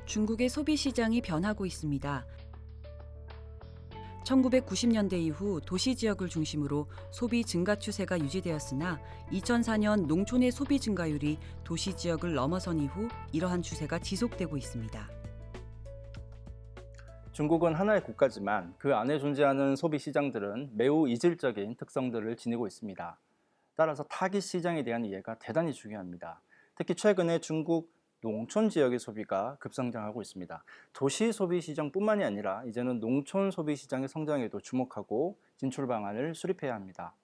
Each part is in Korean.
중국의 소비 시장이 변하고 있습니다. 1990년대 이후 도시 지역을 중심으로 소비 증가 추세가 유지되었으나 2004년 농촌의 소비 증가율이 도시 지역을 넘어선 이후 이러한 추세가 지속되고 있습니다. 중국은 하나의 국가지만 그 안에 존재하는 소비 시장들은 매우 이질적인 특성들을 지니고 있습니다. 따라서 타깃 시장에 대한 이해가 대단히 중요합니다. 특히 최근에 중국 농촌 지역의 소비가 급성장하고 있습니다. 도시 소비 시장뿐만이 아니라 이제는 농촌 소비 시장의 성장에도 주목하고 진출 방안을 수립해야 합니다.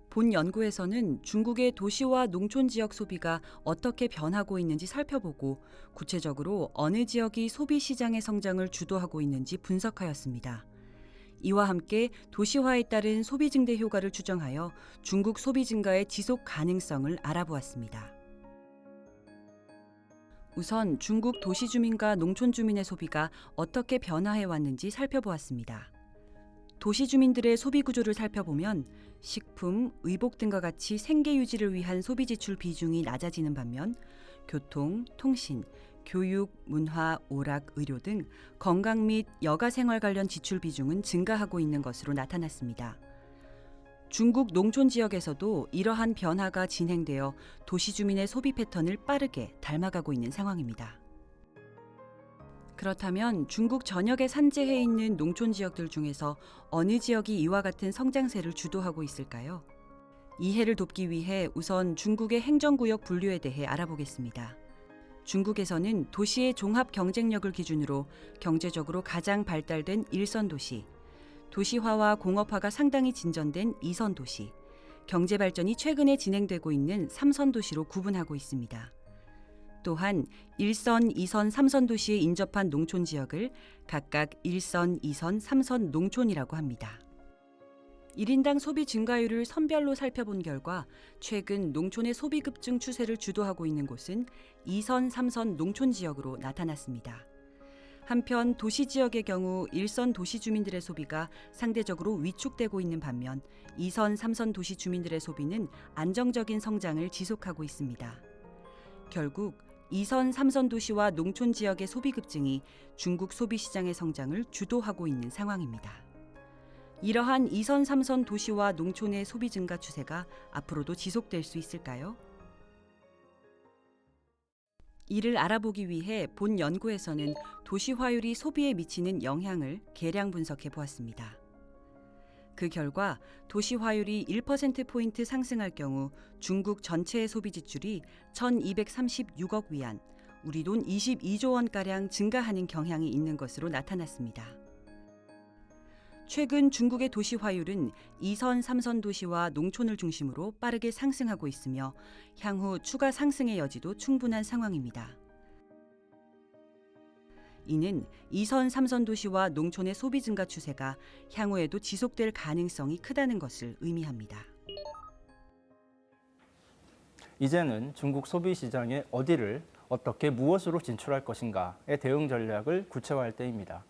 본 연구에서는 중국의 도시와 농촌 지역 소비가 어떻게 변하고 있는지 살펴보고 구체적으로 어느 지역이 소비 시장의 성장을 주도하고 있는지 분석하였습니다. 이와 함께 도시화에 따른 소비 증대 효과를 추정하여 중국 소비 증가의 지속 가능성을 알아보았습니다. 우선 중국 도시 주민과 농촌 주민의 소비가 어떻게 변화해 왔는지 살펴보았습니다. 도시 주민들의 소비 구조를 살펴보면 식품, 의복 등과 같이 생계 유지를 위한 소비 지출 비중이 낮아지는 반면 교통, 통신, 교육, 문화, 오락, 의료 등 건강 및 여가 생활 관련 지출 비중은 증가하고 있는 것으로 나타났습니다. 중국 농촌 지역에서도 이러한 변화가 진행되어 도시 주민의 소비 패턴을 빠르게 닮아가고 있는 상황입니다. 그렇다면 중국 전역에 산재해 있는 농촌 지역들 중에서 어느 지역이 이와 같은 성장세를 주도하고 있을까요? 이해를 돕기 위해 우선 중국의 행정구역 분류에 대해 알아보겠습니다. 중국에서는 도시의 종합 경쟁력을 기준으로 경제적으로 가장 발달된 1선 도시, 도시화와 공업화가 상당히 진전된 2선 도시, 경제 발전이 최근에 진행되고 있는 3선 도시로 구분하고 있습니다. 또한 1선, 2선, 3선 도시에 인접한 농촌 지역을 각각 1선, 2선, 3선 농촌이라고 합니다. 1인당 소비 증가율을 선별로 살펴본 결과 최근 농촌의 소비 급증 추세를 주도하고 있는 곳은 2선, 3선 농촌 지역으로 나타났습니다. 한편 도시 지역의 경우 1선 도시 주민들의 소비가 상대적으로 위축되고 있는 반면 2선, 3선 도시 주민들의 소비는 안정적인 성장을 지속하고 있습니다. 결국 2선, 3선 도시와 농촌 지역의 소비 급증이 중국 소비 시장의 성장을 주도하고 있는 상황입니다. 이러한 2선, 3선 도시와 농촌의 소비 증가 추세가 앞으로도 지속될 수 있을까요? 이를 알아보기 위해 본 연구에서는 도시화율이 소비에 미치는 영향을 계량 분석해 보았습니다. 그 결과 도시화율이 1%포인트 상승할 경우 중국 전체의 소비 지출이 1,236억 위안, 우리 돈 22조 원가량 증가하는 경향이 있는 것으로 나타났습니다. 최근 중국의 도시화율은 2선, 3선 도시와 농촌을 중심으로 빠르게 상승하고 있으며 향후 추가 상승의 여지도 충분한 상황입니다. 이는 2선, 3선 도시와 농촌의 소비 증가 추세가 향후에도 지속될 가능성이 크다는 것을 의미합니다. 이제는 중국 소비 시장의 어디를 어떻게 무엇으로 진출할 것인가의 대응 전략을 구체화할 때입니다.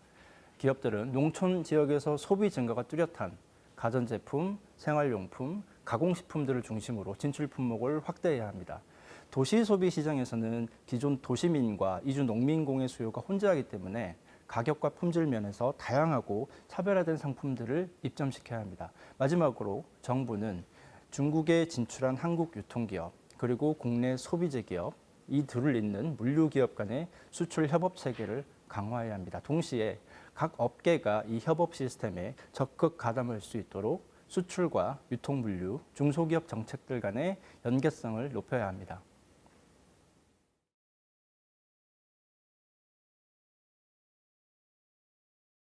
기업들은 농촌 지역에서 소비 증가가 뚜렷한 가전제품, 생활용품, 가공식품들을 중심으로 진출 품목을 확대해야 합니다. 도시 소비 시장에서는 기존 도시민과 이주 농민공의 수요가 혼재하기 때문에 가격과 품질 면에서 다양하고 차별화된 상품들을 입점시켜야 합니다. 마지막으로 정부는 중국에 진출한 한국 유통기업 그리고 국내 소비재 기업 이 둘을 잇는 물류기업 간의 수출 협업 체계를 강화해야 합니다. 동시에 각 업계가 이 협업 시스템에 적극 가담할 수 있도록 수출과 유통 물류, 중소기업 정책들 간의 연계성을 높여야 합니다.